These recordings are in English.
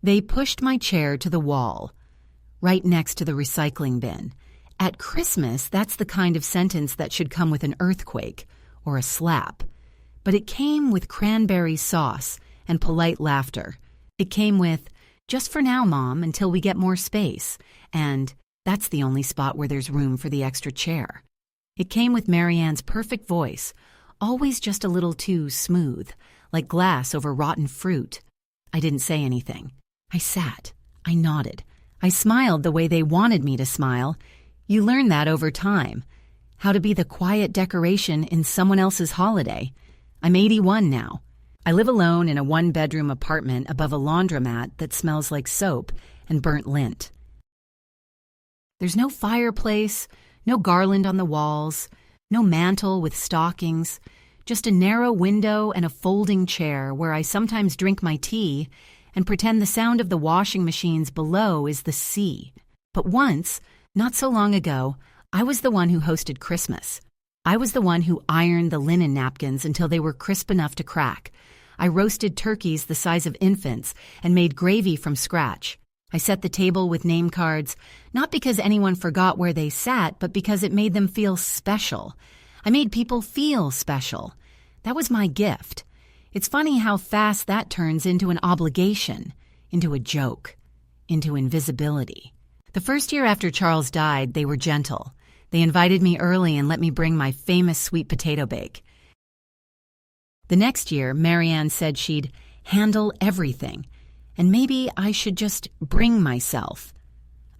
They pushed my chair to the wall, right next to the recycling bin. At Christmas, that's the kind of sentence that should come with an earthquake or a slap. But it came with cranberry sauce and polite laughter. It came with, "Just for now, Mom, until we get more space," and "That's the only spot where there's room for the extra chair." It came with Marianne's perfect voice, always just a little too smooth, like glass over rotten fruit. I didn't say anything. I sat. I nodded. I smiled the way they wanted me to smile. You learn that over time. How to be the quiet decoration in someone else's holiday. I'm 81 now. I live alone in a one-bedroom apartment above a laundromat that smells like soap and burnt lint. There's no fireplace, no garland on the walls, no mantle with stockings, just a narrow window and a folding chair where I sometimes drink my tea and pretend the sound of the washing machines below is the sea. But once, not so long ago, I was the one who hosted Christmas. I was the one who ironed the linen napkins until they were crisp enough to crack. I roasted turkeys the size of infants and made gravy from scratch. I set the table with name cards, not because anyone forgot where they sat, but because it made them feel special. I made people feel special. That was my gift. It's funny how fast that turns into an obligation, into a joke, into invisibility. The first year after Charles died, they were gentle. They invited me early and let me bring my famous sweet potato bake. The next year, Marianne said she'd handle everything, and maybe I should just bring myself.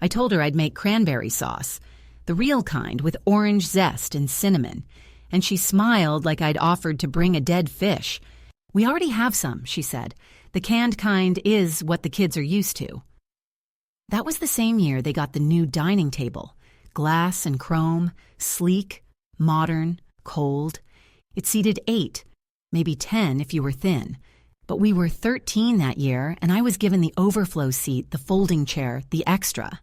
I told her I'd make cranberry sauce, the real kind with orange zest and cinnamon, and she smiled like I'd offered to bring a dead fish. "We already have some," she said. "The canned kind is what the kids are used to." That was the same year they got the new dining table. Glass and chrome, sleek, modern, cold. It seated 8, maybe 10 if you were thin. But we were 13 that year, and I was given the overflow seat, the folding chair, the extra.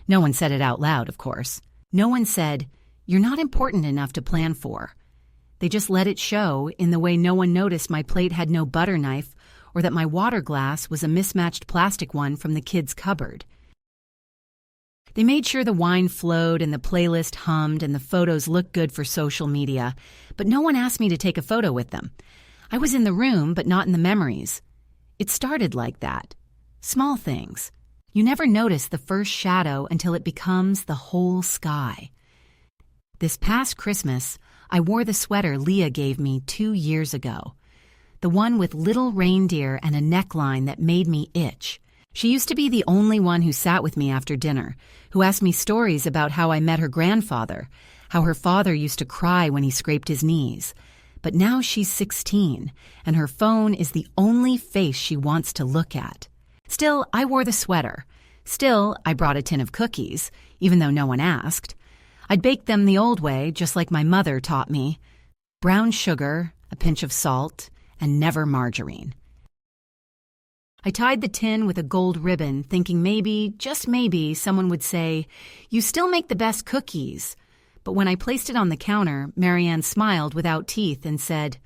No one said it out loud, of course. No one said, "You're not important enough to plan for." They just let it show in the way no one noticed my plate had no butter knife or that my water glass was a mismatched plastic one from the kids' cupboard. They made sure the wine flowed and the playlist hummed and the photos looked good for social media, but no one asked me to take a photo with them. I was in the room, but not in the memories. It started like that. Small things. You never notice the first shadow until it becomes the whole sky. This past Christmas, I wore the sweater Leah gave me 2 years ago. The one with little reindeer and a neckline that made me itch. She used to be the only one who sat with me after dinner, who asked me stories about how I met her grandfather, how her father used to cry when he scraped his knees. But now she's 16, and her phone is the only face she wants to look at. Still, I wore the sweater. Still, I brought a tin of cookies, even though no one asked. I'd bake them the old way, just like my mother taught me. Brown sugar, a pinch of salt, and never margarine. I tied the tin with a gold ribbon, thinking maybe, just maybe, someone would say, "You still make the best cookies." But when I placed it on the counter, Marianne smiled without teeth and said,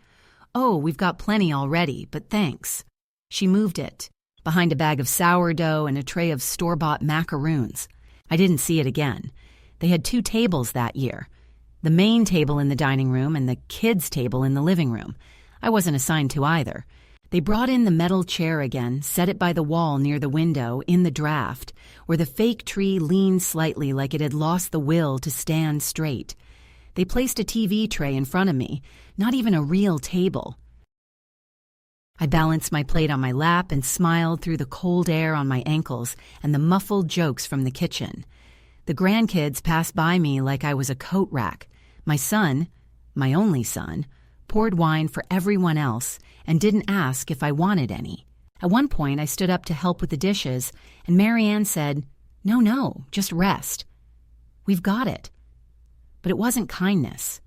"Oh, we've got plenty already, but thanks." She moved it, behind a bag of sourdough and a tray of store-bought macaroons. I didn't see it again. They had 2 tables that year, the main table in the dining room and the kids' table in the living room. I wasn't assigned to either. They brought in the metal chair again, set it by the wall near the window in the draft, where the fake tree leaned slightly like it had lost the will to stand straight. They placed a TV tray in front of me, not even a real table. I balanced my plate on my lap and smiled through the cold air on my ankles and the muffled jokes from the kitchen. The grandkids passed by me like I was a coat rack. My son, my only son, poured wine for everyone else and didn't ask if I wanted any. At one point, I stood up to help with the dishes, and Marianne said, No, just rest. We've got it." But it wasn't kindness.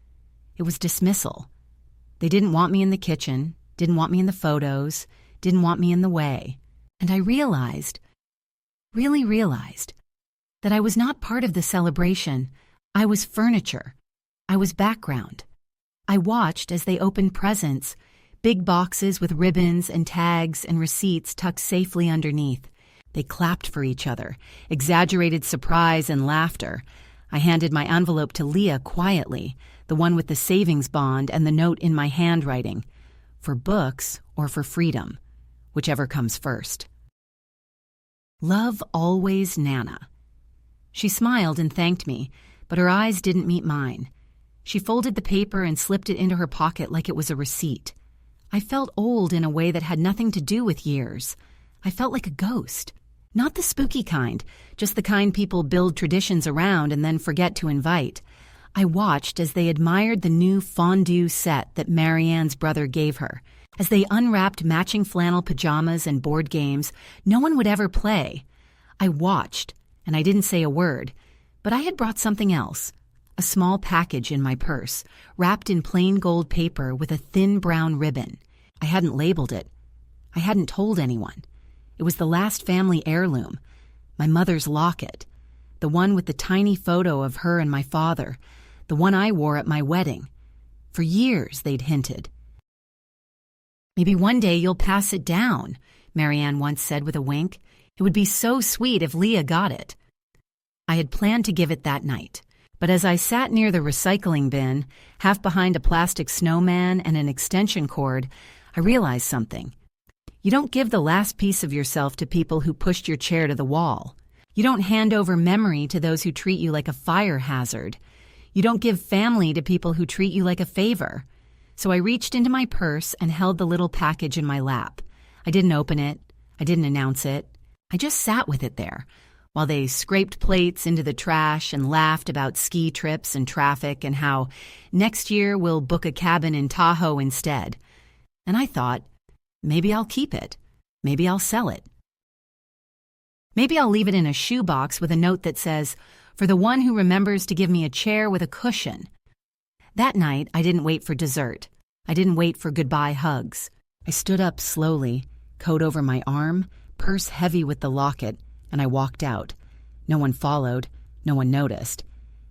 It was dismissal. They didn't want me in the kitchen, didn't want me in the photos, didn't want me in the way. And I really realized, that I was not part of the celebration. I was furniture. I was background. I watched as they opened presents, big boxes with ribbons and tags and receipts tucked safely underneath. They clapped for each other, exaggerated surprise and laughter. I handed my envelope to Leah quietly, the one with the savings bond and the note in my handwriting. For books or for freedom, whichever comes first. Love always, Nana. She smiled and thanked me, but her eyes didn't meet mine. She folded the paper and slipped it into her pocket like it was a receipt. I felt old in a way that had nothing to do with years. I felt like a ghost. Not the spooky kind, just the kind people build traditions around and then forget to invite. I watched as they admired the new fondue set that Marianne's brother gave her. As they unwrapped matching flannel pajamas and board games no one would ever play. I watched, and I didn't say a word, but I had brought something else. A small package in my purse, wrapped in plain gold paper with a thin brown ribbon. I hadn't labeled it. I hadn't told anyone. It was the last family heirloom, my mother's locket, the one with the tiny photo of her and my father, the one I wore at my wedding. For years, they'd hinted. "Maybe one day you'll pass it down," Marianne once said with a wink. "It would be so sweet if Leah got it." I had planned to give it that night, but as I sat near the recycling bin, half behind a plastic snowman and an extension cord, I realized something. You don't give the last piece of yourself to people who pushed your chair to the wall. You don't hand over memory to those who treat you like a fire hazard. You don't give family to people who treat you like a favor. So I reached into my purse and held the little package in my lap. I didn't open it. I didn't announce it. I just sat with it there, while they scraped plates into the trash and laughed about ski trips and traffic and how next year we'll book a cabin in Tahoe instead. And I thought, maybe I'll keep it. Maybe I'll sell it. Maybe I'll leave it in a shoebox with a note that says, "For the one who remembers to give me a chair with a cushion." That night, I didn't wait for dessert. I didn't wait for goodbye hugs. I stood up slowly, coat over my arm, purse heavy with the locket, and I walked out. No one followed. No one noticed.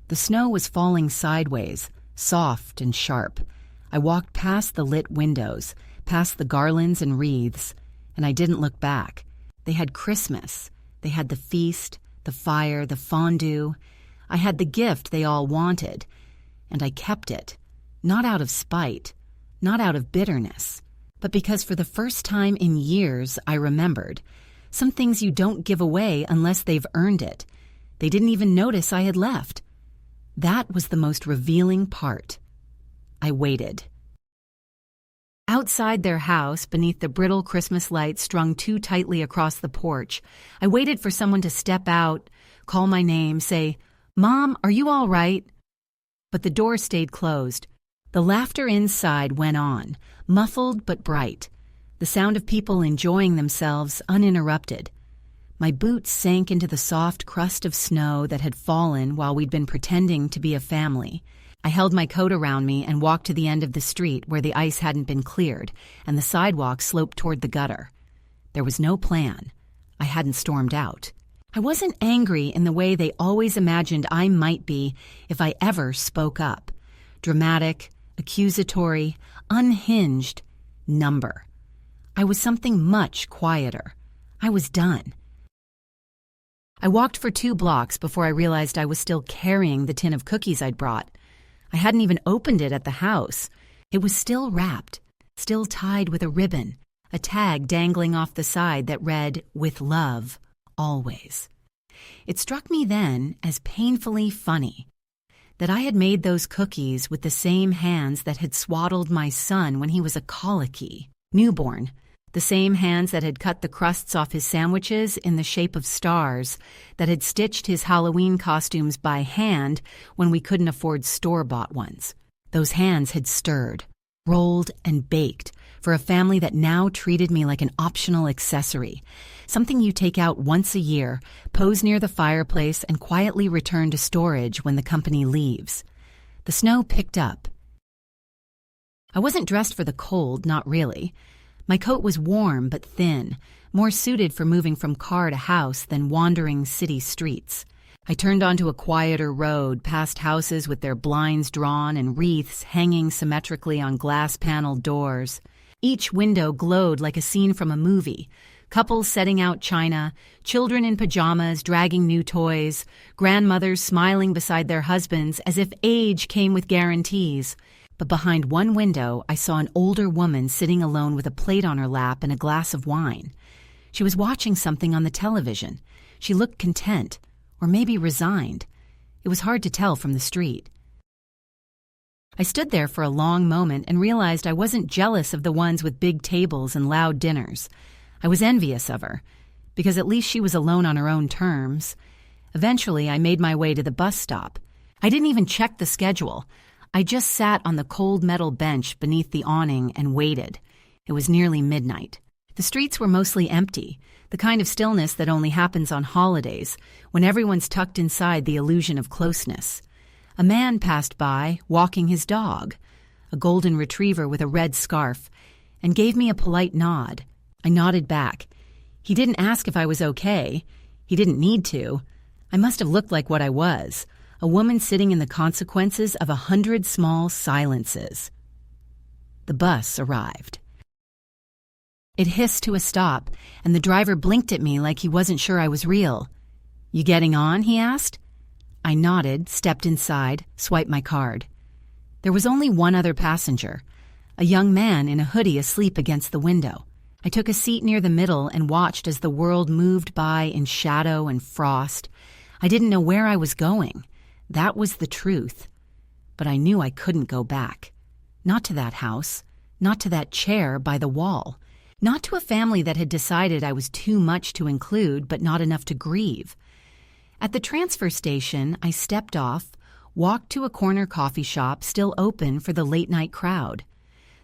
The snow was falling sideways, soft and sharp. I walked past the lit windows, past the garlands and wreaths, and I didn't look back. They had Christmas. They had the feast, the fire, the fondue. I had the gift they all wanted, and I kept it, not out of spite, not out of bitterness, but because for the first time in years I remembered. Some things you don't give away unless they've earned it. They didn't even notice I had left. That was the most revealing part. I waited. Outside their house, beneath the brittle Christmas lights strung too tightly across the porch, I waited for someone to step out, call my name, say, "Mom, are you all right?" But the door stayed closed. The laughter inside went on, muffled but bright, the sound of people enjoying themselves uninterrupted. My boots sank into the soft crust of snow that had fallen while we'd been pretending to be a family. I held my coat around me and walked to the end of the street where the ice hadn't been cleared and the sidewalk sloped toward the gutter. There was no plan. I hadn't stormed out. I wasn't angry in the way they always imagined I might be if I ever spoke up. Dramatic, accusatory, unhinged, number. I was something much quieter. I was done. I walked for 2 blocks before I realized I was still carrying the tin of cookies I'd brought. I hadn't even opened it at the house. It was still wrapped, still tied with a ribbon, a tag dangling off the side that read, "With love, always." It struck me then as painfully funny that I had made those cookies with the same hands that had swaddled my son when he was a colicky, newborn, the same hands that had cut the crusts off his sandwiches in the shape of stars, that had stitched his Halloween costumes by hand when we couldn't afford store-bought ones. Those hands had stirred, rolled, and baked for a family that now treated me like an optional accessory, something you take out once a year, pose near the fireplace, and quietly return to storage when the company leaves. The snow picked up. I wasn't dressed for the cold, not really. My coat was warm but thin, more suited for moving from car to house than wandering city streets. I turned onto a quieter road, past houses with their blinds drawn and wreaths hanging symmetrically on glass-paneled doors. Each window glowed like a scene from a movie, Couples setting out china, children in pajamas dragging new toys, grandmothers smiling beside their husbands as if age came with guarantees. But behind one window, I saw an older woman sitting alone with a plate on her lap and a glass of wine. She was watching something on the television. She looked content, or maybe resigned. It was hard to tell from the street. I stood there for a long moment and realized I wasn't jealous of the ones with big tables and loud dinners. I was envious of her, because at least she was alone on her own terms. Eventually, I made my way to the bus stop. I didn't even check the schedule. I just sat on the cold metal bench beneath the awning and waited. It was nearly midnight. The streets were mostly empty, the kind of stillness that only happens on holidays, when everyone's tucked inside the illusion of closeness. A man passed by, walking his dog, a golden retriever with a red scarf, and gave me a polite nod. I nodded back. He didn't ask if I was okay. He didn't need to. I must have looked like what I was, a woman sitting in the consequences of 100 small silences. The bus arrived. It hissed to a stop, and the driver blinked at me like he wasn't sure I was real. "You getting on?" he asked. I nodded, stepped inside, swiped my card. There was only one other passenger, a young man in a hoodie asleep against the window. I took a seat near the middle and watched as the world moved by in shadow and frost. I didn't know where I was going. That was the truth. But I knew I couldn't go back. Not to that house, not to that chair by the wall, not to a family that had decided I was too much to include but not enough to grieve. At the transfer station, I stepped off, walked to a corner coffee shop still open for the late-night crowd.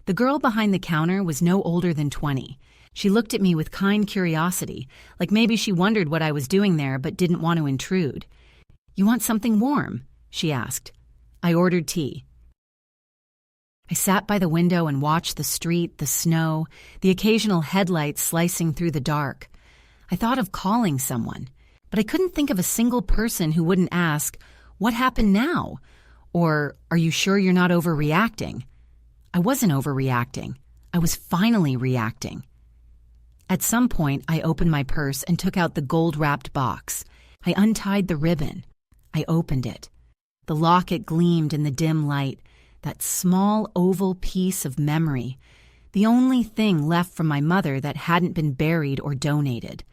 The girl behind the counter was no older than 20. She looked at me with kind curiosity, like maybe she wondered what I was doing there but didn't want to intrude. "You want something warm?" she asked. I ordered tea. I sat by the window and watched the street, the snow, the occasional headlights slicing through the dark. I thought of calling someone, but I couldn't think of a single person who wouldn't ask, "What happened now?" Or, "Are you sure you're not overreacting?" I wasn't overreacting. I was finally reacting. At some point, I opened my purse and took out the gold-wrapped box. I untied the ribbon. I opened it. The locket gleamed in the dim light, that small oval piece of memory, the only thing left from my mother that hadn't been buried or donated.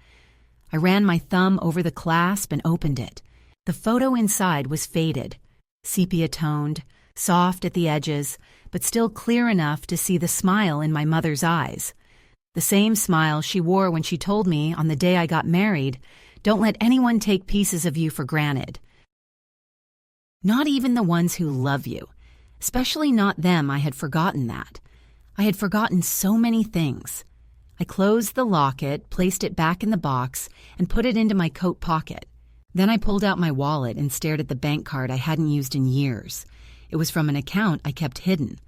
I ran my thumb over the clasp and opened it. The photo inside was faded, sepia-toned, soft at the edges, but still clear enough to see the smile in my mother's eyes. The same smile she wore when she told me on the day I got married, "Don't let anyone take pieces of you for granted." Not even the ones who love you. Especially not them. I had forgotten that. I had forgotten so many things. I closed the locket, placed it back in the box, and put it into my coat pocket. Then I pulled out my wallet and stared at the bank card I hadn't used in years. It was from an account I kept hidden.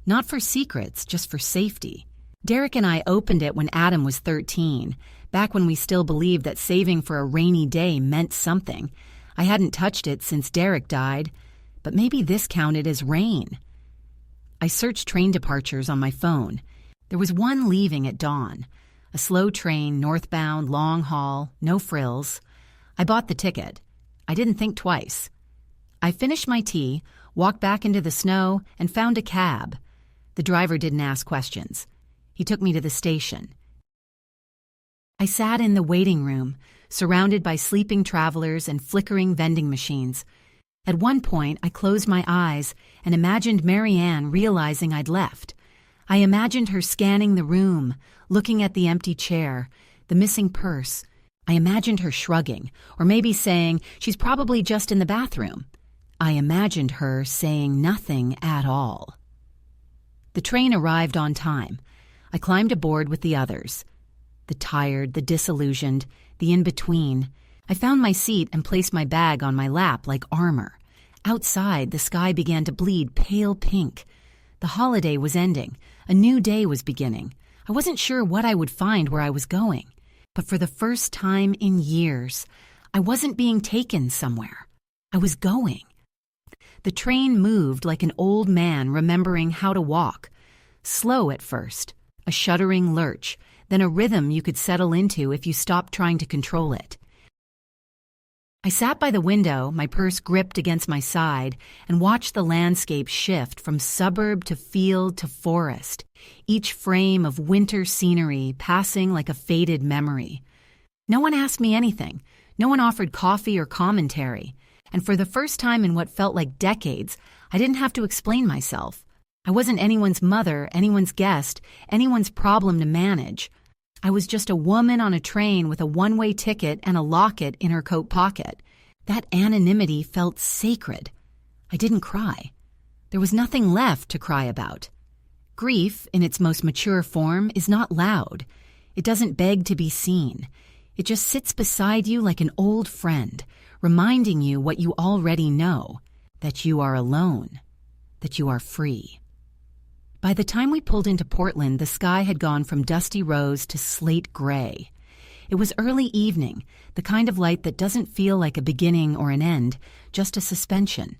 Not for secrets, just for safety. Derek and I opened it when Adam was 13, back when we still believed that saving for a rainy day meant something. I hadn't touched it since Derek died, but maybe this counted as rain. I searched train departures on my phone. There was one leaving at dawn. A slow train, northbound, long haul, no frills. I bought the ticket. I didn't think twice. I finished my tea, walked back into the snow, and found a cab. The driver didn't ask questions. He took me to the station. I sat in the waiting room, surrounded by sleeping travelers and flickering vending machines. At one point, I closed my eyes and imagined Marianne realizing I'd left. I imagined her scanning the room, looking at the empty chair, the missing purse. I imagined her shrugging, or maybe saying, "She's probably just in the bathroom." I imagined her saying nothing at all. The train arrived on time. I climbed aboard with the others. The tired, the disillusioned, the in-between. I found my seat and placed my bag on my lap like armor. Outside, the sky began to bleed pale pink. The holiday was ending. A new day was beginning. I wasn't sure what I would find where I was going. But for the first time in years, I wasn't being taken somewhere. I was going. The train moved like an old man remembering how to walk. Slow at first, a shuddering lurch, then a rhythm you could settle into if you stopped trying to control it. I sat by the window, my purse gripped against my side, and watched the landscape shift from suburb to field to forest, each frame of winter scenery passing like a faded memory. No one asked me anything. No one offered coffee or commentary. And for the first time in what felt like decades, I didn't have to explain myself. I wasn't anyone's mother, anyone's guest, anyone's problem to manage. I was just a woman on a train with a one-way ticket and a locket in her coat pocket. That anonymity felt sacred. I didn't cry. There was nothing left to cry about. Grief, in its most mature form, is not loud. It doesn't beg to be seen. It just sits beside you like an old friend, reminding you what you already know, that you are alone, that you are free. By the time we pulled into Portland, the sky had gone from dusty rose to slate gray. It was early evening, the kind of light that doesn't feel like a beginning or an end, just a suspension.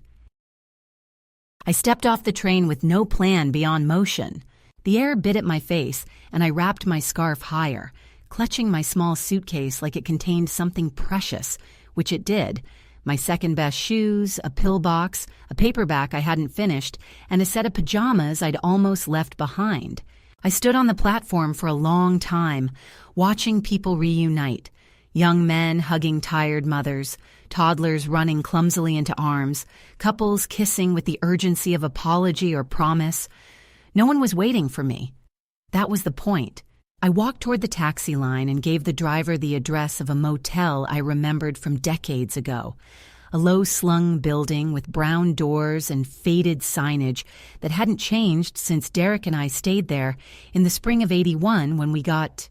I stepped off the train with no plan beyond motion. The air bit at my face, and I wrapped my scarf higher, clutching my small suitcase like it contained something precious, which it did. My second-best shoes, a pillbox, a paperback I hadn't finished, and a set of pajamas I'd almost left behind. I stood on the platform for a long time, watching people reunite. Young men hugging tired mothers, toddlers running clumsily into arms, couples kissing with the urgency of apology or promise. No one was waiting for me. That was the point. I walked toward the taxi line and gave the driver the address of a motel I remembered from decades ago, a low-slung building with brown doors and faded signage that hadn't changed since Derek and I stayed there in the spring of '81 when we got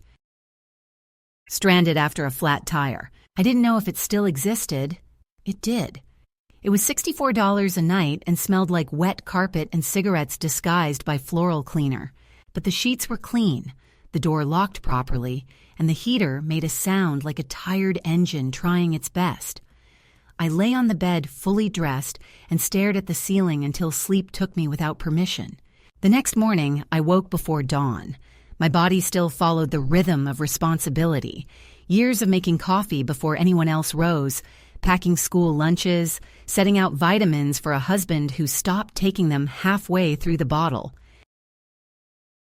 stranded after a flat tire. I didn't know if it still existed. It did. It was $64 a night and smelled like wet carpet and cigarettes disguised by floral cleaner. But the sheets were clean. The door locked properly, and the heater made a sound like a tired engine trying its best. I lay on the bed fully dressed and stared at the ceiling until sleep took me without permission. The next morning, I woke before dawn. My body still followed the rhythm of responsibility. Years of making coffee before anyone else rose, packing school lunches, setting out vitamins for a husband who stopped taking them halfway through the bottle.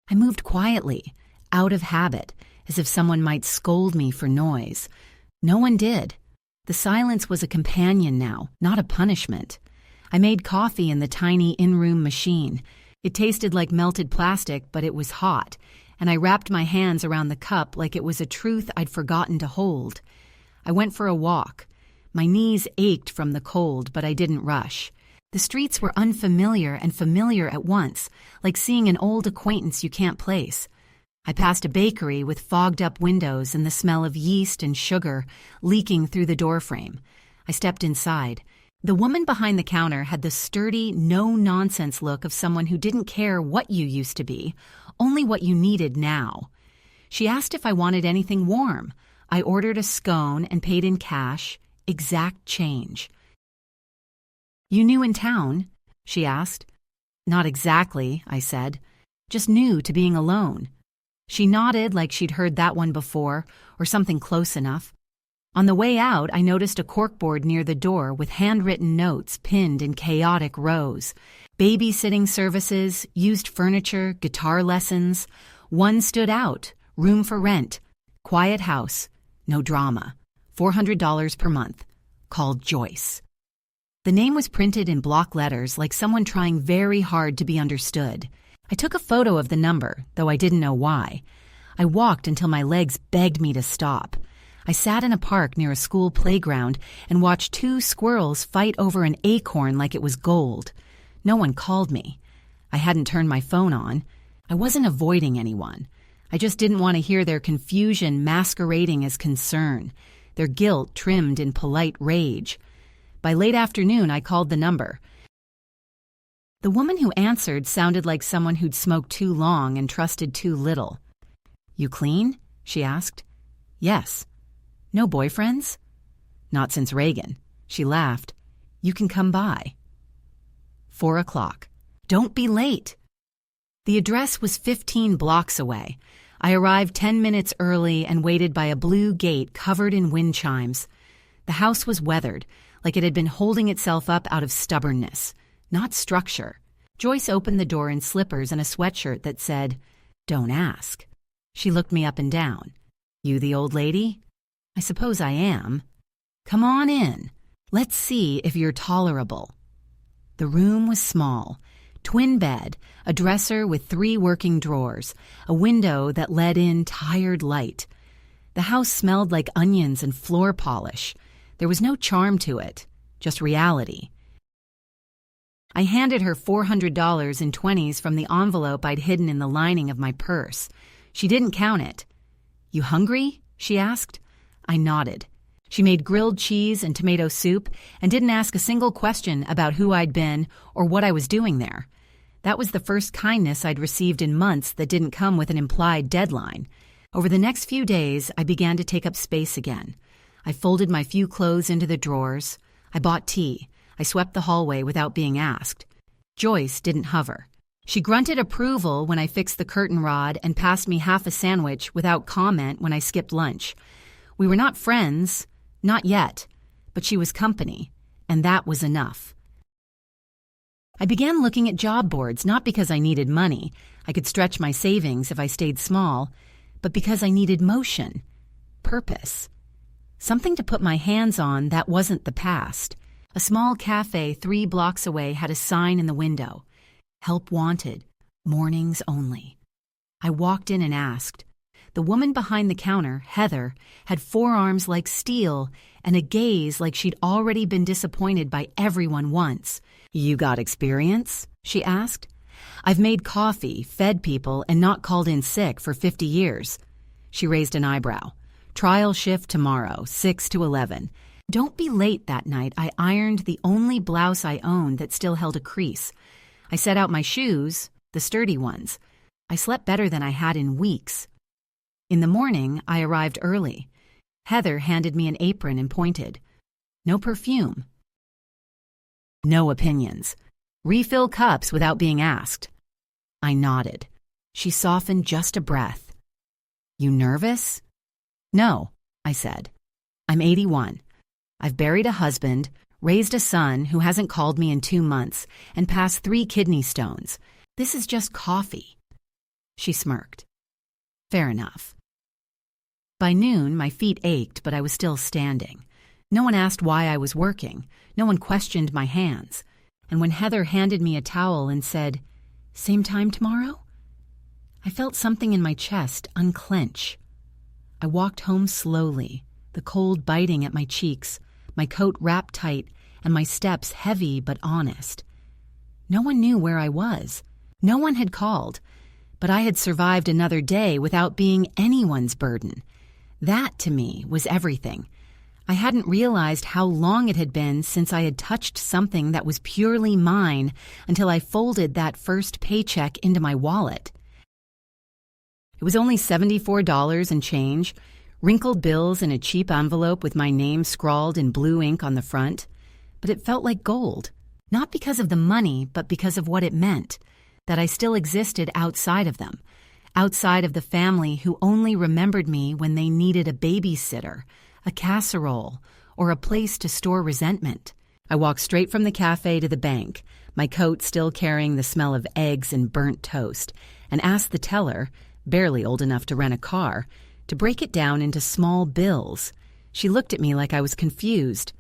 I moved quietly, out of habit, as if someone might scold me for noise. No one did. The silence was a companion now, not a punishment. I made coffee in the tiny in-room machine. It tasted like melted plastic, but it was hot, and I wrapped my hands around the cup like it was a truth I'd forgotten to hold. I went for a walk. My knees ached from the cold, but I didn't rush. The streets were unfamiliar and familiar at once, like seeing an old acquaintance you can't place. I passed a bakery with fogged-up windows and the smell of yeast and sugar leaking through the doorframe. I stepped inside. The woman behind the counter had the sturdy, no-nonsense look of someone who didn't care what you used to be, only what you needed now. She asked if I wanted anything warm. I ordered a scone and paid in cash, exact change. "You new in town?" she asked. "Not exactly," I said. "Just new to being alone." She nodded like she'd heard that one before, or something close enough. On the way out, I noticed a corkboard near the door with handwritten notes pinned in chaotic rows. Babysitting services, used furniture, guitar lessons. One stood out, room for rent, quiet house, no drama, $400 per month, called Joyce. The name was printed in block letters like someone trying very hard to be understood. I took a photo of the number, though I didn't know why. I walked until my legs begged me to stop. I sat in a park near a school playground and watched two squirrels fight over an acorn like it was gold. No one called me. I hadn't turned my phone on. I wasn't avoiding anyone. I just didn't want to hear their confusion masquerading as concern, their guilt trimmed in polite rage. By late afternoon, I called the number. The woman who answered sounded like someone who'd smoked too long and trusted too little. "You clean?" she asked. "Yes." "No boyfriends?" "Not since Reagan." She laughed. "You can come by." 4:00. "Don't be late." The address was 15 blocks away. I arrived 10 minutes early and waited by a blue gate covered in wind chimes. The house was weathered, like it had been holding itself up out of stubbornness, not structure. Joyce opened the door in slippers and a sweatshirt that said, "Don't ask." She looked me up and down. "You the old lady?" "I suppose I am." "Come on in. Let's see if you're tolerable." The room was small. Twin bed, a dresser with 3 working drawers, a window that let in tired light. The house smelled like onions and floor polish. There was no charm to it, just reality. I handed her $400 in 20s from the envelope I'd hidden in the lining of my purse. She didn't count it. "You hungry?" she asked. I nodded. She made grilled cheese and tomato soup and didn't ask a single question about who I'd been or what I was doing there. That was the first kindness I'd received in months that didn't come with an implied deadline. Over the next few days, I began to take up space again. I folded my few clothes into the drawers. I bought tea. I swept the hallway without being asked. Joyce didn't hover. She grunted approval when I fixed the curtain rod and passed me half a sandwich without comment when I skipped lunch. We were not friends, not yet, but she was company, and that was enough. I began looking at job boards not because I needed money, I could stretch my savings if I stayed small, but because I needed motion, purpose. Something to put my hands on that wasn't the past. A small cafe 3 blocks away had a sign in the window. Help wanted, mornings only. I walked in and asked. The woman behind the counter, Heather, had forearms like steel and a gaze like she'd already been disappointed by everyone once. "You got experience?" she asked. "I've made coffee, fed people, and not called in sick for 50 years. She raised an eyebrow. "Trial shift tomorrow, 6 to 11. Don't be late that night. I ironed the only blouse I owned that still held a crease. I set out my shoes, the sturdy ones. I slept better than I had in weeks. In the morning, I arrived early. Heather handed me an apron and pointed. No perfume. No opinions. Refill cups without being asked. I nodded. She softened just a breath. You nervous? No, I said. I'm 81. I've buried a husband, raised a son who hasn't called me in 2 months, and passed 3 kidney stones. This is just coffee. She smirked. Fair enough. By noon, my feet ached, but I was still standing. No one asked why I was working. No one questioned my hands. And when Heather handed me a towel and said, "Same time tomorrow?" I felt something in my chest unclench. I walked home slowly, the cold biting at my cheeks, my coat wrapped tight, and my steps heavy but honest. No one knew where I was. No one had called. But I had survived another day without being anyone's burden. That, to me, was everything. I hadn't realized how long it had been since I had touched something that was purely mine until I folded that first paycheck into my wallet. It was only $74 and change, wrinkled bills in a cheap envelope with my name scrawled in blue ink on the front. But it felt like gold, not because of the money, but because of what it meant, that I still existed outside of them, outside of the family who only remembered me when they needed a babysitter, a casserole, or a place to store resentment. I walked straight from the cafe to the bank, my coat still carrying the smell of eggs and burnt toast, and asked the teller, barely old enough to rent a car, to break it down into small bills. She looked at me like I was confused.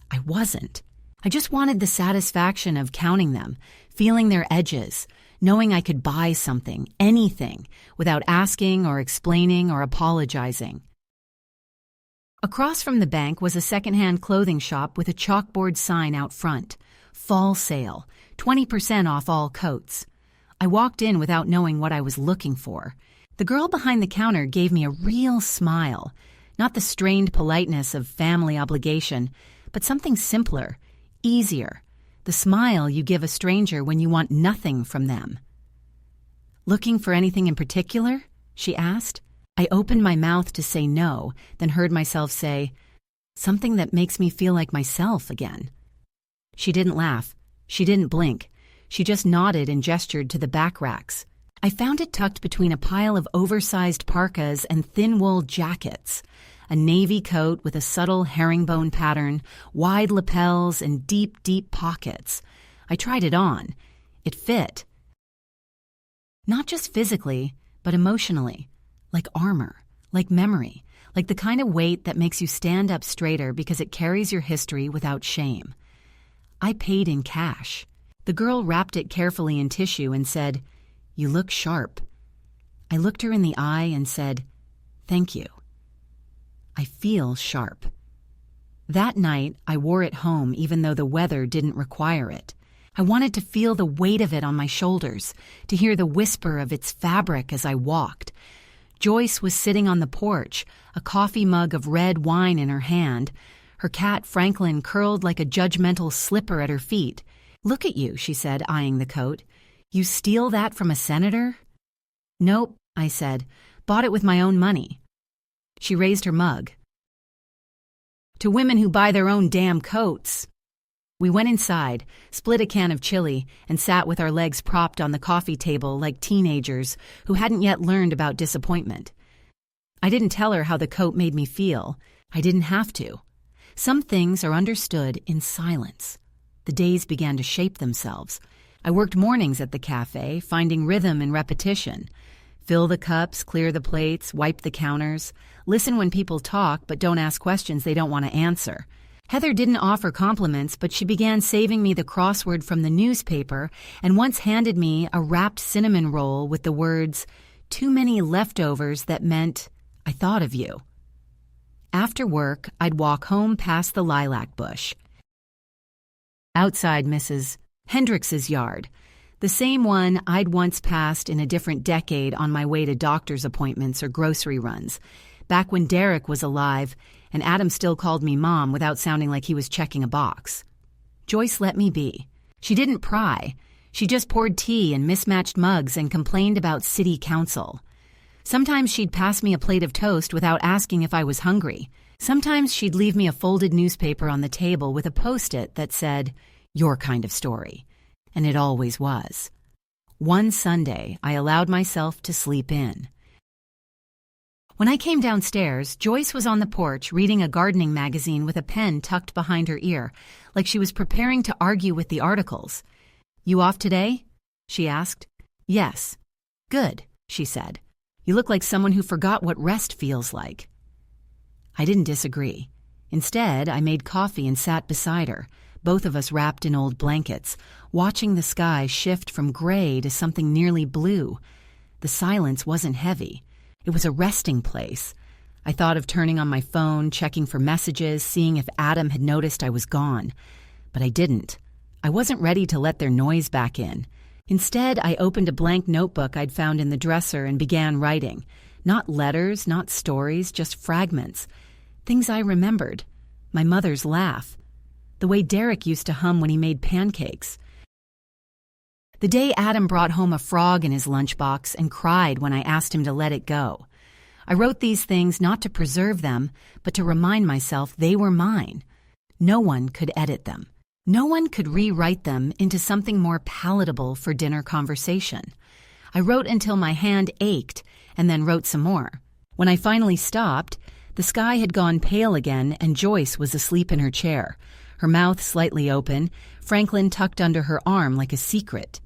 I wasn't. I just wanted the satisfaction of counting them, feeling their edges, knowing I could buy something, anything, without asking or explaining or apologizing. Across from the bank was a secondhand clothing shop with a chalkboard sign out front. Fall sale, 20% off all coats. I walked in without knowing what I was looking for. The girl behind the counter gave me a real smile, not the strained politeness of family obligation, but something simpler, easier, the smile you give a stranger when you want nothing from them. "Looking for anything in particular?" she asked. I opened my mouth to say no, then heard myself say, "Something that makes me feel like myself again." She didn't laugh. She didn't blink. She just nodded and gestured to the back racks. I found it tucked between a pile of oversized parkas and thin wool jackets. A navy coat with a subtle herringbone pattern, wide lapels, and deep, deep pockets. I tried it on. It fit. Not just physically, but emotionally. Like armor, like memory, like the kind of weight that makes you stand up straighter because it carries your history without shame. I paid in cash. The girl wrapped it carefully in tissue and said, "You look sharp." I looked her in the eye and said, "Thank you. I feel sharp." That night, I wore it home even though the weather didn't require it. I wanted to feel the weight of it on my shoulders, to hear the whisper of its fabric as I walked. Joyce was sitting on the porch, a coffee mug of red wine in her hand. Her cat Franklin curled like a judgmental slipper at her feet. "Look at you," she said, eyeing the coat. "You steal that from a senator?" "Nope," I said. "Bought it with my own money." She raised her mug. "To women who buy their own damn coats." We went inside, split a can of chili, and sat with our legs propped on the coffee table like teenagers who hadn't yet learned about disappointment. I didn't tell her how the coat made me feel. I didn't have to. Some things are understood in silence. The days began to shape themselves. I worked mornings at the cafe, finding rhythm in repetition. Fill the cups, clear the plates, wipe the counters. Listen when people talk, but don't ask questions they don't want to answer. Heather didn't offer compliments, but she began saving me the crossword from the newspaper and once handed me a wrapped cinnamon roll with the words, "Too many leftovers," that meant, "I thought of you." After work, I'd walk home past the lilac bush. Outside Mrs. Hendricks's yard, the same one I'd once passed in a different decade on my way to doctor's appointments or grocery runs, back when Derek was alive and Adam still called me Mom without sounding like he was checking a box. Joyce let me be. She didn't pry. She just poured tea in mismatched mugs and complained about city council. Sometimes she'd pass me a plate of toast without asking if I was hungry. Sometimes she'd leave me a folded newspaper on the table with a Post-it that said, "Your kind of story." And it always was. One Sunday, I allowed myself to sleep in. When I came downstairs, Joyce was on the porch reading a gardening magazine with a pen tucked behind her ear, like she was preparing to argue with the articles. "You off today?" she asked. "Yes." "Good," she said. "You look like someone who forgot what rest feels like." I didn't disagree. Instead, I made coffee and sat beside her, both of us wrapped in old blankets, watching the sky shift from gray to something nearly blue. The silence wasn't heavy. It was a resting place. I thought of turning on my phone, checking for messages, seeing if Adam had noticed I was gone. But I didn't. I wasn't ready to let their noise back in. Instead, I opened a blank notebook I'd found in the dresser and began writing. Not letters, not stories, just fragments. Things I remembered. My mother's laugh. The way Derek used to hum when he made pancakes. The day Adam brought home a frog in his lunchbox and cried when I asked him to let it go. I wrote these things not to preserve them, but to remind myself they were mine. No one could edit them. No one could rewrite them into something more palatable for dinner conversation. I wrote until my hand ached, and then wrote some more. When I finally stopped, the sky had gone pale again and Joyce was asleep in her chair, her mouth slightly open, Franklin tucked under her arm like a secret.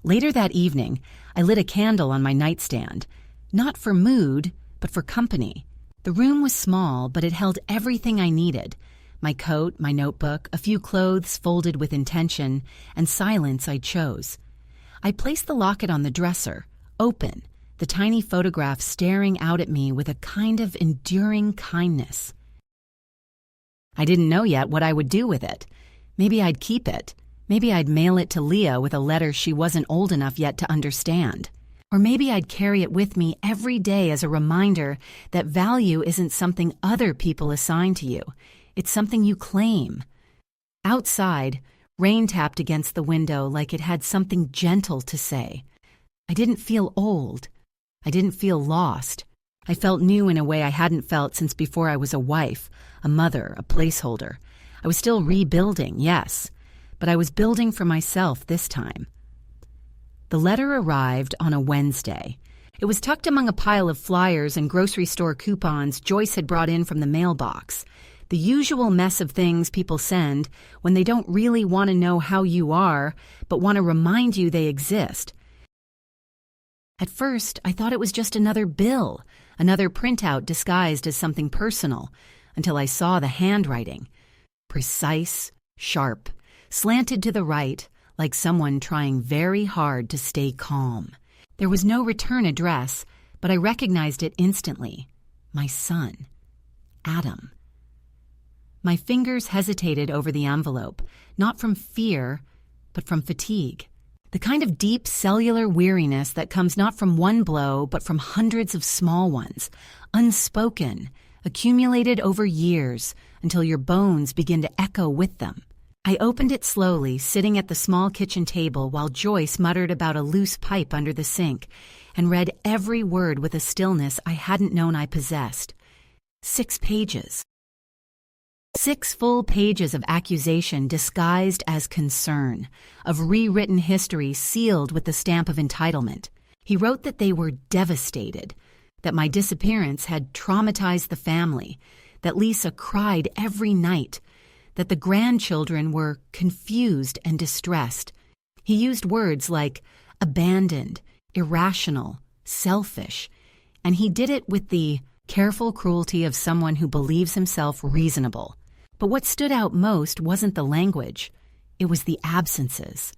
Later that evening, I lit a candle on my nightstand, not for mood, but for company. The room was small, but it held everything I needed. My coat, my notebook, a few clothes folded with intention, and silence I chose. I placed the locket on the dresser, open, the tiny photograph staring out at me with a kind of enduring kindness. I didn't know yet what I would do with it. Maybe I'd keep it. Maybe I'd mail it to Leah with a letter she wasn't old enough yet to understand. Or maybe I'd carry it with me every day as a reminder that value isn't something other people assign to you. It's something you claim. Outside, rain tapped against the window like it had something gentle to say. I didn't feel old. I didn't feel lost. I felt new in a way I hadn't felt since before I was a wife, a mother, a placeholder. I was still rebuilding, yes, but I was building for myself this time. The letter arrived on a Wednesday. It was tucked among a pile of flyers and grocery store coupons Joyce had brought in from the mailbox. The usual mess of things people send when they don't really want to know how you are, but want to remind you they exist. At first, I thought it was just another bill, another printout disguised as something personal, until I saw the handwriting. Precise, sharp, slanted to the right, like someone trying very hard to stay calm. There was no return address, but I recognized it instantly. My son, Adam. My fingers hesitated over the envelope, not from fear, but from fatigue. The kind of deep cellular weariness that comes not from one blow, but from hundreds of small ones, unspoken, accumulated over years until your bones begin to echo with them. I opened it slowly, sitting at the small kitchen table while Joyce muttered about a loose pipe under the sink, and read every word with a stillness I hadn't known I possessed. 6 pages. 6 full pages of accusation disguised as concern, of rewritten history sealed with the stamp of entitlement. He wrote that they were devastated, that my disappearance had traumatized the family, that Lisa cried every night, that the grandchildren were confused and distressed. He used words like abandoned, irrational, selfish, and he did it with the careful cruelty of someone who believes himself reasonable. But what stood out most wasn't the language, it was the absences.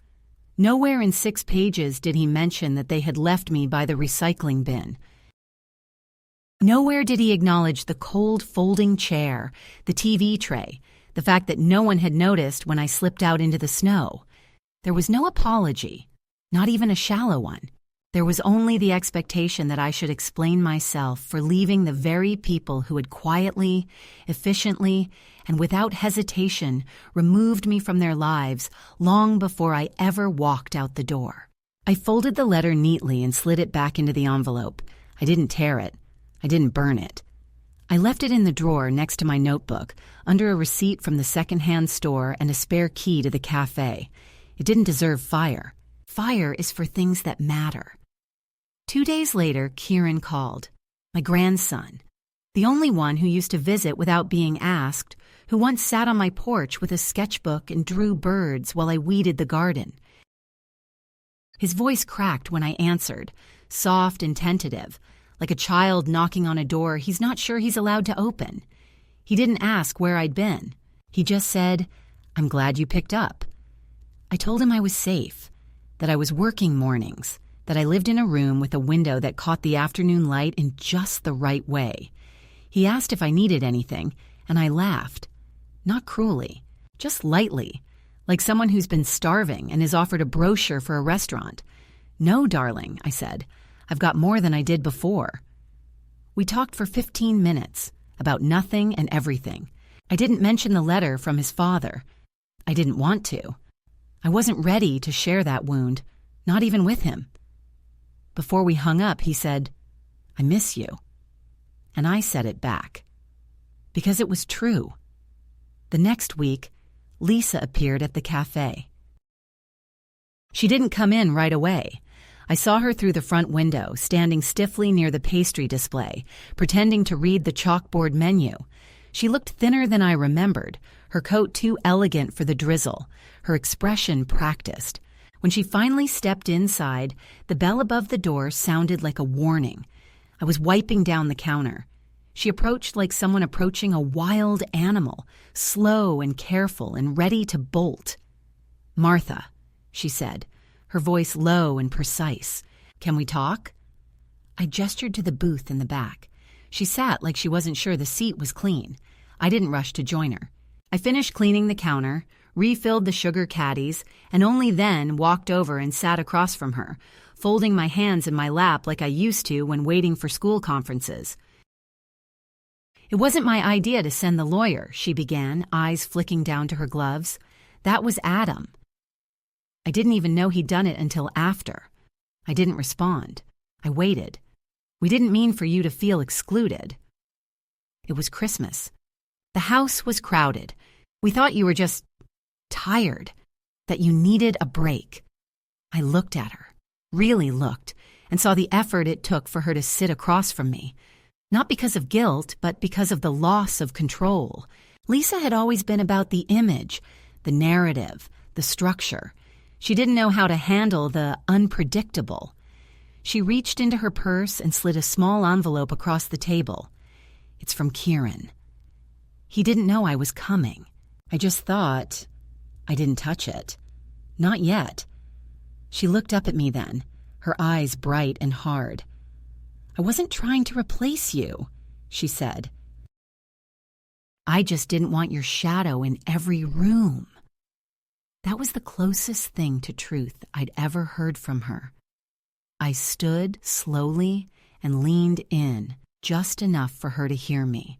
Nowhere in 6 pages did he mention that they had left me by the recycling bin. Nowhere did he acknowledge the cold folding chair, the TV tray, the fact that no one had noticed when I slipped out into the snow. There was no apology, not even a shallow one. There was only the expectation that I should explain myself for leaving the very people who had quietly, efficiently, and without hesitation removed me from their lives long before I ever walked out the door. I folded the letter neatly and slid it back into the envelope. I didn't tear it. I didn't burn it. I left it in the drawer next to my notebook, under a receipt from the second-hand store and a spare key to the cafe. It didn't deserve fire. Fire is for things that matter. 2 days later, Kieran called. My grandson. The only one who used to visit without being asked, who once sat on my porch with a sketchbook and drew birds while I weeded the garden. His voice cracked when I answered, soft and tentative, like a child knocking on a door he's not sure he's allowed to open. He didn't ask where I'd been. He just said, "I'm glad you picked up." I told him I was safe, that I was working mornings, that I lived in a room with a window that caught the afternoon light in just the right way. He asked if I needed anything, and I laughed. Not cruelly, just lightly, like someone who's been starving and is offered a brochure for a restaurant. "No, darling," I said. "I've got more than I did before." We talked for 15 minutes, about nothing and everything. I didn't mention the letter from his father. I didn't want to. I wasn't ready to share that wound, not even with him. Before we hung up, he said, "I miss you." And I said it back. Because it was true. The next week, Lisa appeared at the cafe. She didn't come in right away. I saw her through the front window, standing stiffly near the pastry display, pretending to read the chalkboard menu. She looked thinner than I remembered, her coat too elegant for the drizzle, her expression practiced. When she finally stepped inside, the bell above the door sounded like a warning. I was wiping down the counter. She approached like someone approaching a wild animal, slow and careful and ready to bolt. "Martha," she said, her voice low and precise. "Can we talk?" I gestured to the booth in the back. She sat like she wasn't sure the seat was clean. I didn't rush to join her. I finished cleaning the counter, refilled the sugar caddies, and only then walked over and sat across from her, folding my hands in my lap like I used to when waiting for school conferences. "It wasn't my idea to send the lawyer," she began, eyes flicking down to her gloves. "That was Adam." I didn't even know he'd done it until after. I didn't respond. I waited. "We didn't mean for you to feel excluded." It was Christmas. The house was crowded. We thought you were just tired, that you needed a break. I looked at her. really looked, and saw the effort it took for her to sit across from me. Not because of guilt, but because of the loss of control. Lisa had always been about the image, the narrative, the structure. She didn't know how to handle the unpredictable. She reached into her purse and slid a small envelope across the table. It's from Kieran. He didn't know I was coming. I just thought... I didn't touch it. Not yet. She looked up at me then, her eyes bright and hard. I wasn't trying to replace you, she said. I just didn't want your shadow in every room. That was the closest thing to truth I'd ever heard from her. I stood slowly and leaned in, just enough for her to hear me.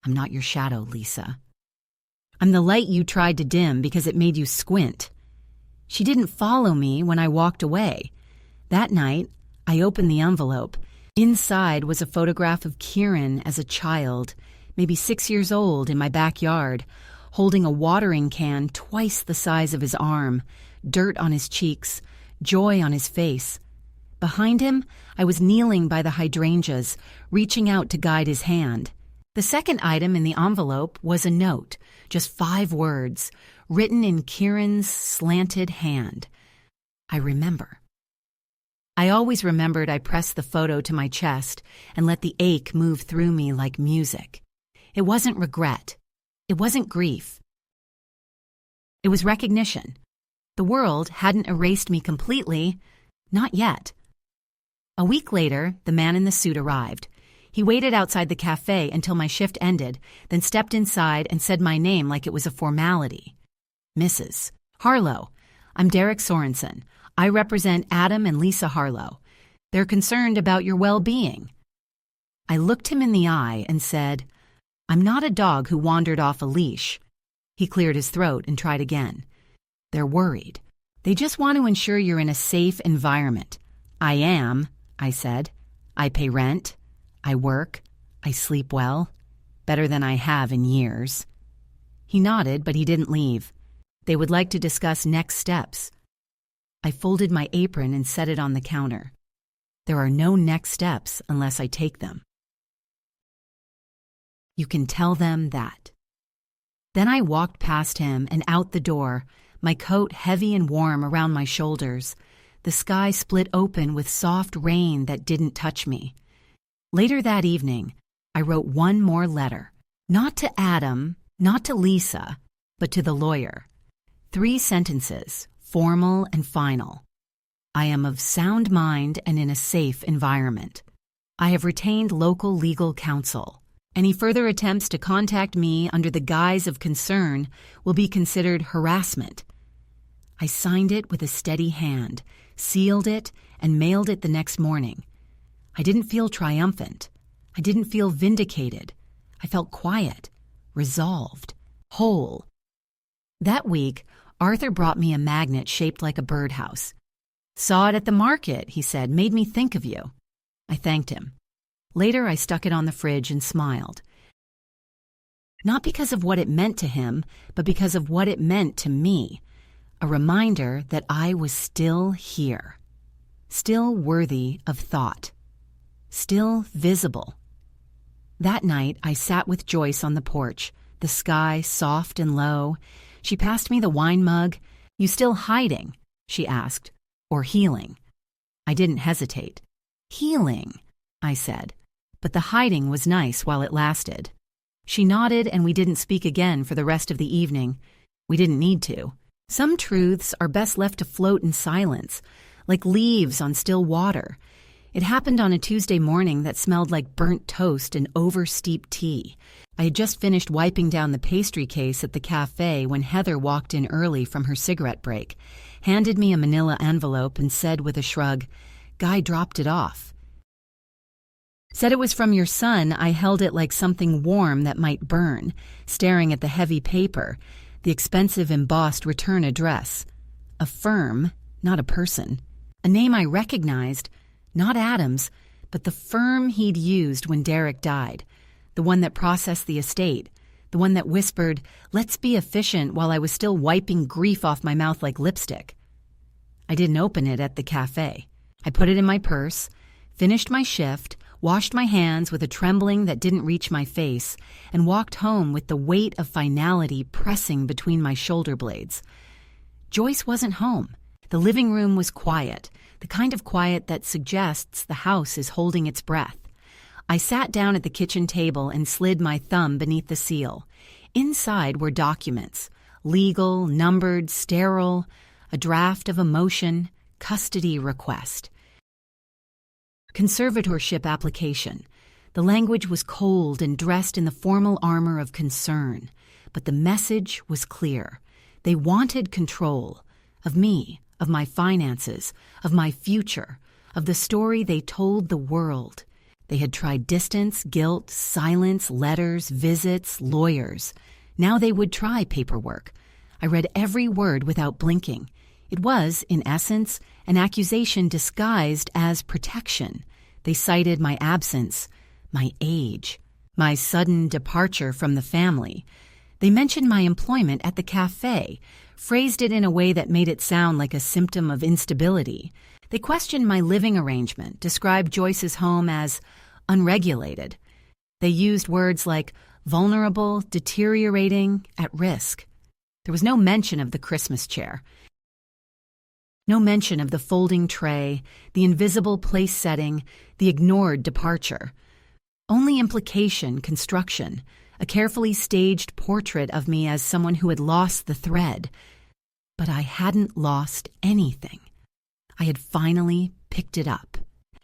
I'm not your shadow, Lisa. I'm the light you tried to dim because it made you squint. She didn't follow me when I walked away. That night, I opened the envelope. Inside was a photograph of Kieran as a child, maybe 6 years old, in my backyard, holding a watering can twice the size of his arm, dirt on his cheeks, joy on his face. Behind him, I was kneeling by the hydrangeas, reaching out to guide his hand. The second item in the envelope was a note, just 5 words, written in Kieran's slanted hand. I remember. I always remembered I pressed the photo to my chest and let the ache move through me like music. It wasn't regret. It wasn't grief. It was recognition. The world hadn't erased me completely. Not yet. A week later, the man in the suit arrived. He waited outside the cafe until my shift ended, then stepped inside and said my name like it was a formality. Mrs. Harlow, I'm Derek Sorensen. I represent Adam and Lisa Harlow. They're concerned about your well-being. I looked him in the eye and said, I'm not a dog who wandered off a leash. He cleared his throat and tried again. They're worried. They just want to ensure you're in a safe environment. I am, I said. I pay rent. I work. I sleep well. Better than I have in years. He nodded, but he didn't leave. They would like to discuss next steps. I folded my apron and set it on the counter. There are no next steps unless I take them. You can tell them that. Then I walked past him and out the door, my coat heavy and warm around my shoulders. The sky split open with soft rain that didn't touch me. Later that evening, I wrote one more letter. Not to Adam, not to Lisa, but to the lawyer. 3 sentences, formal and final. I am of sound mind and in a safe environment. I have retained local legal counsel. Any further attempts to contact me under the guise of concern will be considered harassment. I signed it with a steady hand, sealed it, and mailed it the next morning. I didn't feel triumphant. I didn't feel vindicated. I felt quiet, resolved, whole. That week, Arthur brought me a magnet shaped like a birdhouse. Saw it at the market, he said, made me think of you. I thanked him. Later, I stuck it on the fridge and smiled. Not because of what it meant to him, but because of what it meant to me. A reminder that I was still here. Still worthy of thought. Still visible. That night, I sat with Joyce on the porch, the sky soft and low. She passed me the wine mug. You still hiding? She asked. Or healing? I didn't hesitate. Healing, I said. But the hiding was nice while it lasted. She nodded and we didn't speak again for the rest of the evening. We didn't need to. Some truths are best left to float in silence, like leaves on still water. It happened on a Tuesday morning that smelled like burnt toast and over-steeped tea. I had just finished wiping down the pastry case at the cafe when Heather walked in early from her cigarette break, handed me a manila envelope and said with a shrug, "Guy dropped it off." Said it was from your son. I held it like something warm that might burn, staring at the heavy paper, the expensive embossed return address. A firm, not a person. A name I recognized, not Adam's, but the firm he'd used when Derek died. The one that processed the estate. The one that whispered, "Let's be efficient," while I was still wiping grief off my mouth like lipstick. I I didn't open it at the cafe. I put it in my purse, finished my shift, washed my hands with a trembling that didn't reach my face, and walked home with the weight of finality pressing between my shoulder blades. Joyce wasn't home. The living room was quiet, the kind of quiet that suggests the house is holding its breath. I sat down at the kitchen table and slid my thumb beneath the seal. Inside were documents, legal, numbered, sterile, a draft of a motion, custody request. Conservatorship application. The language was cold and dressed in the formal armor of concern, but the message was clear. They wanted control of me, of my finances, of my future, of the story they told the world. They had tried distance, guilt, silence, letters, visits, lawyers. Now they would try paperwork. I read every word without blinking. It was, in essence, an accusation disguised as protection. They cited my absence, my age, my sudden departure from the family. They mentioned my employment at the cafe, phrased it in a way that made it sound like a symptom of instability. They questioned my living arrangement, described Joyce's home as unregulated. They used words like vulnerable, deteriorating, at risk. There was no mention of the Christmas chair. No mention of the folding tray, the invisible place setting, the ignored departure. Only implication, construction, a carefully staged portrait of me as someone who had lost the thread. But I hadn't lost anything. I had finally picked it up.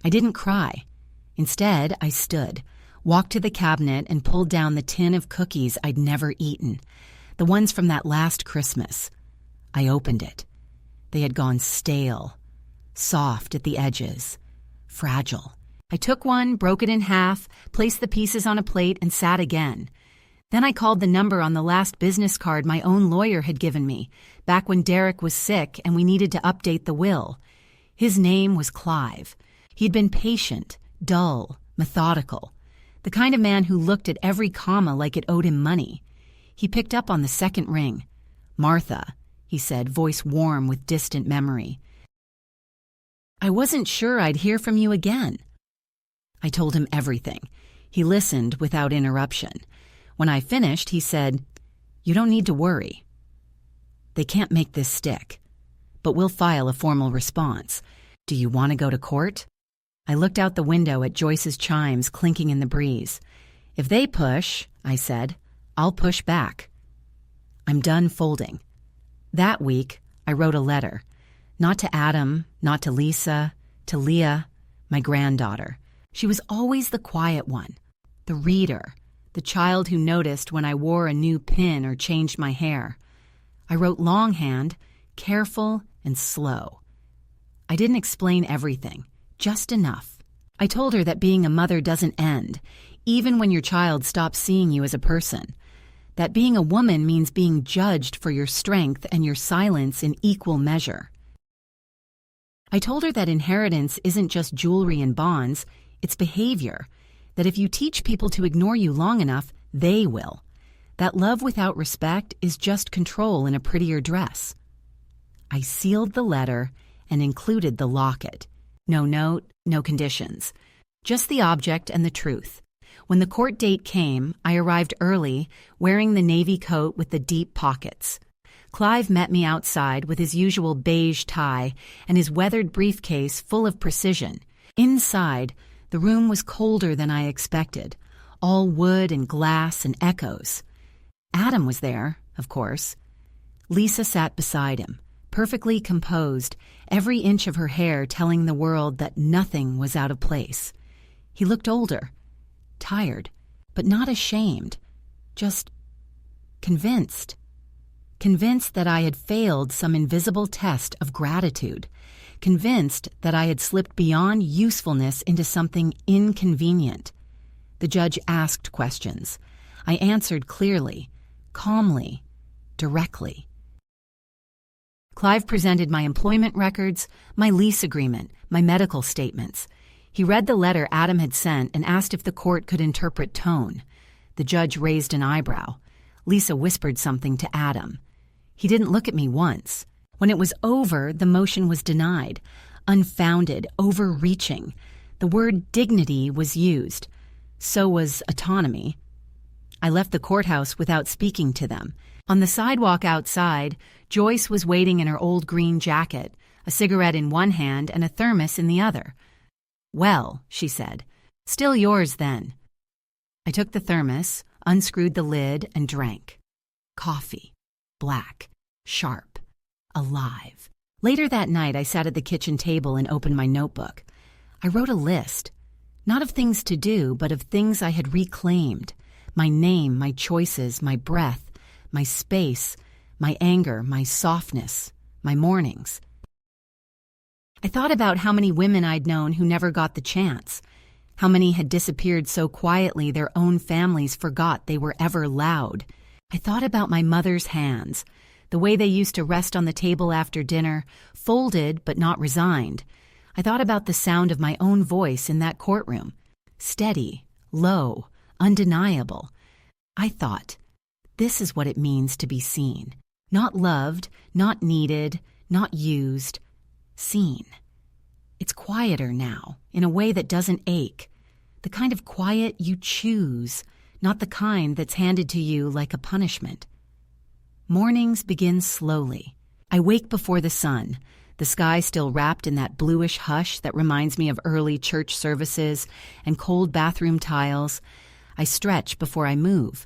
I didn't cry. Instead, I stood, walked to the cabinet and pulled down the tin of cookies I'd never eaten, the ones from that last Christmas. I opened it. They had gone stale, soft at the edges, fragile. I took one, broke it in half, placed the pieces on a plate, and sat again. Then I called the number on the last business card my own lawyer had given me, back when Derek was sick and we needed to update the will. His name was Clive. He'd been patient, dull, methodical, the kind of man who looked at every comma like it owed him money. He picked up on the second ring. "Martha," he said, voice warm with distant memory. "I wasn't sure I'd hear from you again." I told him everything. He listened without interruption. When I finished, he said, "You don't need to worry. They can't make this stick, but we'll file a formal response. Do you want to go to court?" I looked out the window at Joyce's chimes clinking in the breeze. "If they push," I said, "I'll push back." I'm done folding. That week, I wrote a letter. Not to Adam, not to Lisa, to Leah, my granddaughter. She was always the quiet one, the reader, the child who noticed when I wore a new pin or changed my hair. I wrote longhand, careful and slow. I didn't explain everything, just enough. I told her that being a mother doesn't end, even when your child stops seeing you as a person. That being a woman means being judged for your strength and your silence in equal measure. I told her that inheritance isn't just jewelry and bonds, it's behavior. That if you teach people to ignore you long enough, they will. That love without respect is just control in a prettier dress. I sealed the letter and included the locket. No note, no conditions. Just the object and the truth. When the court date came, I arrived early, wearing the navy coat with the deep pockets. Clive met me outside with his usual beige tie and his weathered briefcase full of precision. Inside, the room was colder than I expected, all wood and glass and echoes. Adam was there, of course. Lisa sat beside him, perfectly composed, every inch of her hair telling the world that nothing was out of place. He looked older, tired, but not ashamed, just convinced. Convinced that I had failed some invisible test of gratitude. Convinced that I had slipped beyond usefulness into something inconvenient. The judge asked questions. I answered clearly, calmly, directly. Clive presented my employment records, my lease agreement, my medical statements. He read the letter Adam had sent and asked if the court could interpret tone. The judge raised an eyebrow. Lisa whispered something to Adam. He didn't look at me once. When it was over, the motion was denied. Unfounded, overreaching. The word dignity was used. So was autonomy. I left the courthouse without speaking to them. On the sidewalk outside, Joyce was waiting in her old green jacket, a cigarette in one hand and a thermos in the other. "Well," she said, "still yours then." I took the thermos, unscrewed the lid, and drank. Coffee. Black. Sharp. Alive. Later that night, I sat at the kitchen table and opened my notebook. I wrote a list, not of things to do, but of things I had reclaimed. My name, my choices, my breath, my space, my anger, my softness, my mornings. I thought about how many women I'd known who never got the chance, how many had disappeared so quietly their own families forgot they were ever loud. I thought about my mother's hands, the way they used to rest on the table after dinner, folded but not resigned. I thought about the sound of my own voice in that courtroom, steady, low, undeniable. I thought, this is what it means to be seen. Not loved, not needed, not used, seen. It's quieter now, in a way that doesn't ache. The kind of quiet you choose, not the kind that's handed to you like a punishment. Mornings begin slowly. I wake before the sun, the sky still wrapped in that bluish hush that reminds me of early church services and cold bathroom tiles. I stretch before I move.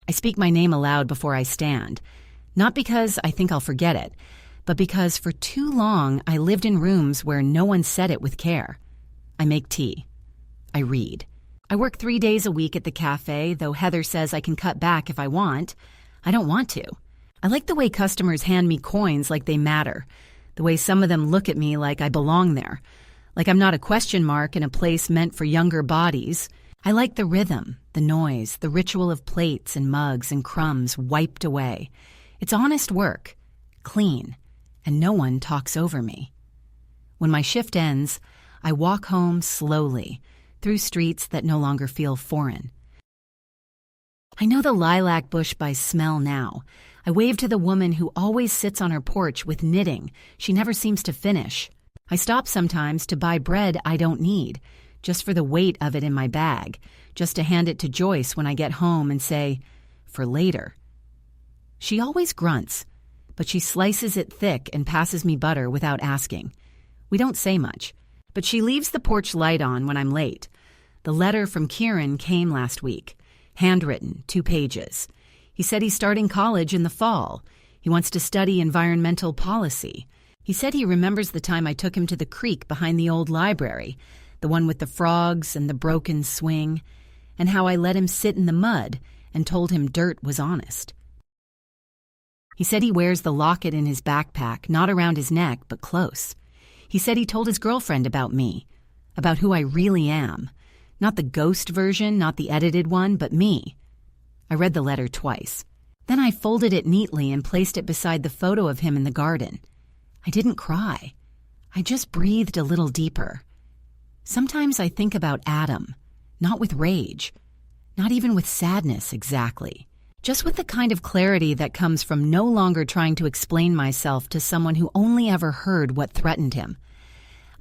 I speak my name aloud before I stand, not because I think I'll forget it, but because for too long I lived in rooms where no one said it with care. I make tea. I read. I work 3 days a week at the cafe, though Heather says I can cut back if I want. I don't want to. I like the way customers hand me coins like they matter, the way some of them look at me like I belong there, like I'm not a question mark in a place meant for younger bodies. I like the rhythm, the noise, the ritual of plates and mugs and crumbs wiped away. It's honest work, clean, and no one talks over me. When my shift ends, I walk home slowly, through streets that no longer feel foreign. I know the lilac bush by smell now. I wave to the woman who always sits on her porch with knitting she never seems to finish. I stop sometimes to buy bread I don't need, just for the weight of it in my bag, just to hand it to Joyce when I get home and say, "For later." She always grunts, but she slices it thick and passes me butter without asking. We don't say much, but she leaves the porch light on when I'm late. The letter from Kieran came last week. Handwritten, 2 pages. He said he's starting college in the fall. He wants to study environmental policy. He said he remembers the time I took him to the creek behind the old library, the one with the frogs and the broken swing, and how I let him sit in the mud and told him dirt was honest. He said he wears the locket in his backpack, not around his neck, but close. He said he told his girlfriend about me, about who I really am. Not the ghost version, not the edited one, but me. I read the letter twice. Then I folded it neatly and placed it beside the photo of him in the garden. I didn't cry. I just breathed a little deeper. Sometimes I think about Adam, not with rage, not even with sadness exactly, just with the kind of clarity that comes from no longer trying to explain myself to someone who only ever heard what threatened him.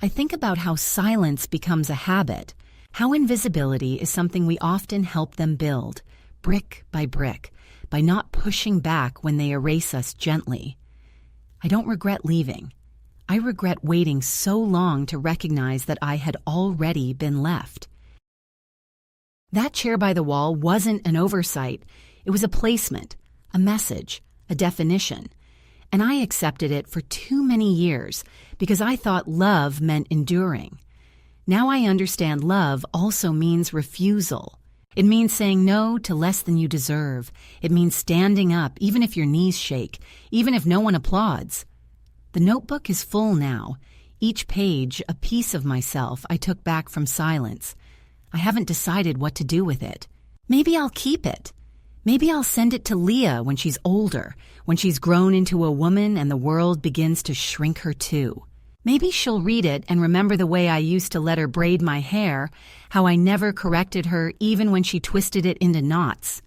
I think about how silence becomes a habit, how invisibility is something we often help them build, brick, by not pushing back when they erase us gently. I don't regret leaving. I regret waiting so long to recognize that I had already been left. That chair by the wall wasn't an oversight. It was a placement, a message, a definition. And I accepted it for too many years because I thought love meant enduring. Now I understand love also means refusal. It means saying no to less than you deserve. It means standing up even if your knees shake, even if no one applauds. The notebook is full now, each page a piece of myself I took back from silence. I haven't decided what to do with it. Maybe I'll keep it. Maybe I'll send it to Leah when she's older, when she's grown into a woman and the world begins to shrink her too. Maybe she'll read it and remember the way I used to let her braid my hair, how I never corrected her even when she twisted it into knots.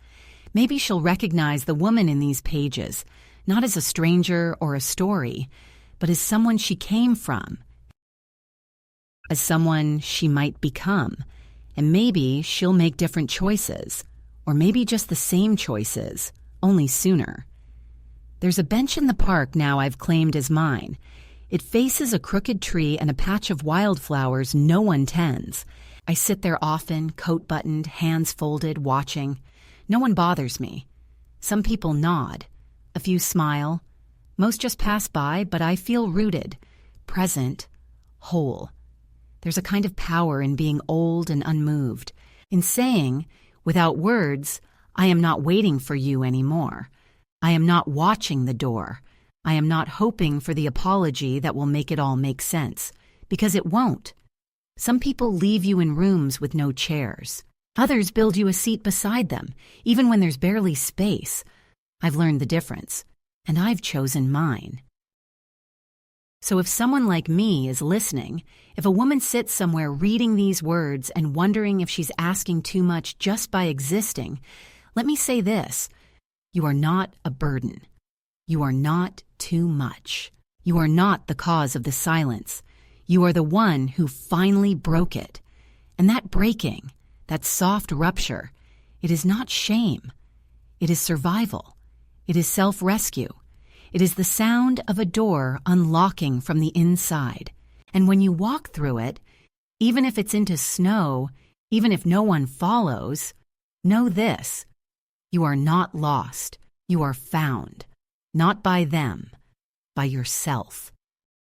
Maybe she'll recognize the woman in these pages, not as a stranger or a story, but as someone she came from, as someone she might become. And maybe she'll make different choices, or maybe just the same choices, only sooner. There's a bench in the park now I've claimed as mine. It faces a crooked tree and a patch of wildflowers no one tends. I sit there often, coat buttoned, hands folded, watching. No one bothers me. Some people nod. A few smile. Most just pass by, but I feel rooted, present, whole. There's a kind of power in being old and unmoved, in saying, without words, I am not waiting for you anymore. I am not watching the door. I am not hoping for the apology that will make it all make sense, because it won't. Some people leave you in rooms with no chairs. Others build you a seat beside them, even when there's barely space. I've learned the difference, and I've chosen mine. So if someone like me is listening, if a woman sits somewhere reading these words and wondering if she's asking too much just by existing, let me say this: you are not a burden. You are not too much. You are not the cause of the silence. You are the one who finally broke it. And that breaking, that soft rupture, it is not shame. It is survival. It is self-rescue. It is the sound of a door unlocking from the inside. And when you walk through it, even if it's into snow, even if no one follows, know this: you are not lost. You are found. Not by them, by yourself.